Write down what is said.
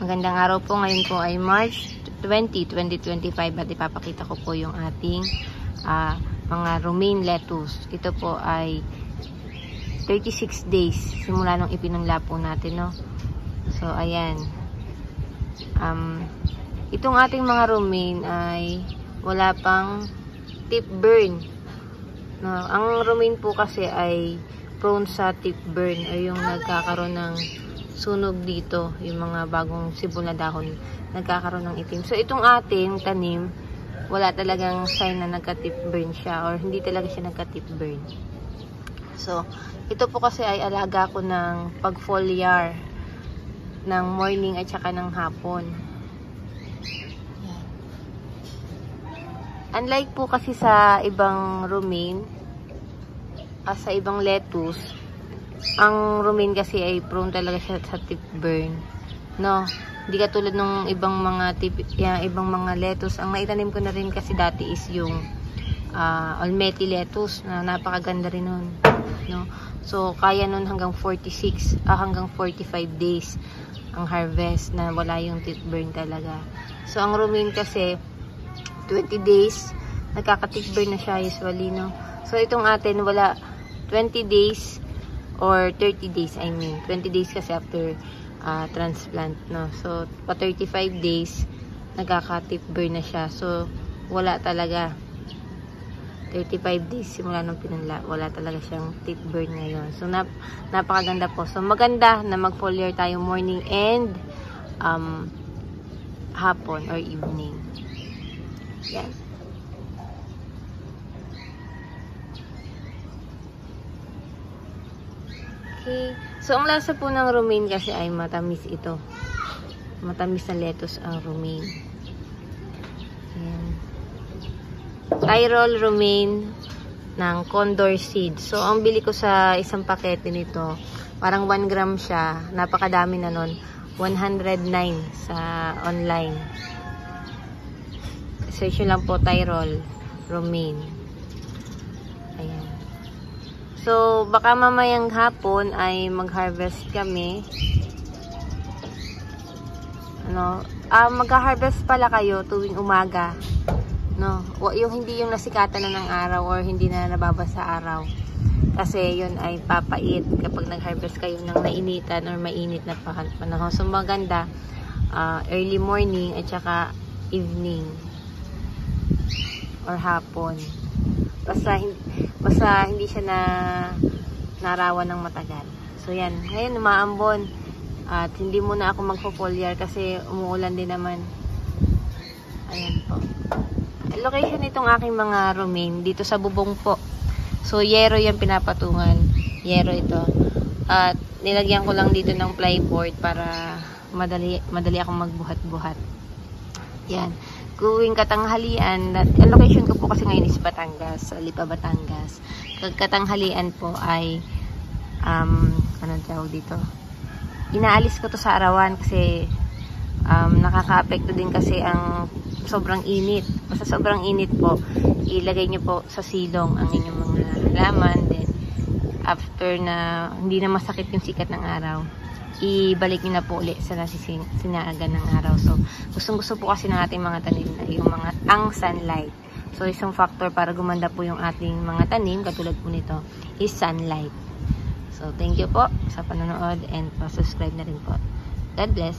Magandang araw po. Ngayon po ay March 20, 2025 at ipapakita ko po yung ating mga romaine lettuce. Ito po ay 36 days simula nung ipinunla po natin, no? So, ayan. Itong ating mga romaine ay wala pang tip burn. No, ang romaine po kasi ay prone sa tip burn o yung nagkakaroon ng sunog dito, yung mga bagong sibol na dahon nagkakaroon ng itim. So itong ating tanim, wala talagang sign na nagka-tip burn siya or hindi talaga siya nagka-tip burn. So ito po kasi ay alaga ko ng pag-foliar ng morning at saka ng hapon. Unlike po kasi sa ibang romaine, sa ibang lettuce, ang romaine kasi ay prone talaga siya sa tip burn, no? Hindi katulad nung ibang mga lettuce. Ang naitanim ko na rin kasi dati is yung Olmeti lettuce na napakaganda rin nun, no? So kaya nun hanggang 45 days ang harvest na wala yung tip burn talaga. So ang romaine kasi 20 days nagkaka-tip burn na siya usually, no? So itong atin wala 20 days or 30 days, 20 days kasi after transplant, no? So, pa 35 days, nagkaka-tip burn na siya. So, wala talaga. 35 days simula nung pinunla, wala talaga siyang tip burn ngayon. So, napakaganda po. So, maganda na mag-foliar tayo morning and hapon or evening. Yan. Okay. So, ang lasa po ng romaine kasi ay matamis ito. Matamis na lettuce ang romaine. Ayan. Tyrol romaine ng Condor seed. So, ang bili ko sa isang pakete nito, parang 1 gram siya. Napakadami na nun. 109 sa online. Search lang po Tyrol romaine. Ayan. So, baka mamayang hapon ay mag-harvest kami. Mag-harvest pala kayo tuwing umaga. No? Yung hindi yung nasikatan na ng araw or hindi na nababasa araw. Kasi yun ay papait kapag nag-harvest kayo ng nainitan or mainit na panahon. So, maganda early morning at saka evening or hapon. Basta hindi siya narawan ng matagal. So yan, ngayon umaambon at hindi muna ako magpo-foliar kasi umuulan din naman. Ayan po. Location itong aking mga romaine dito sa bubong po. So yero yan pinapatungan. Yero ito. At nilagyan ko lang dito ng plyboard para madali akong magbuhat-buhat. Yan. Gawing katanghalian, ang location ko po kasi ngayon is Batangas, Lipa, Batangas. Katanghalian po ay anong tawag dito? Inaalis ko to sa arawan kasi nakaka-apekto din kasi ang sobrang init. Basta sobrang init po, ilagay nyo po sa silong ang inyong mga halaman. Then, after na hindi na masakit yung sikat ng araw, ibalik nyo na po ulit sa sinaagan ng araw. So, gustong-gusto po kasi ng ating mga tanim na yung ang sunlight. So, isang factor para gumanda po yung ating mga tanim, katulad po nito, is sunlight. So, thank you po sa panonood and pa-subscribe na rin po. God bless.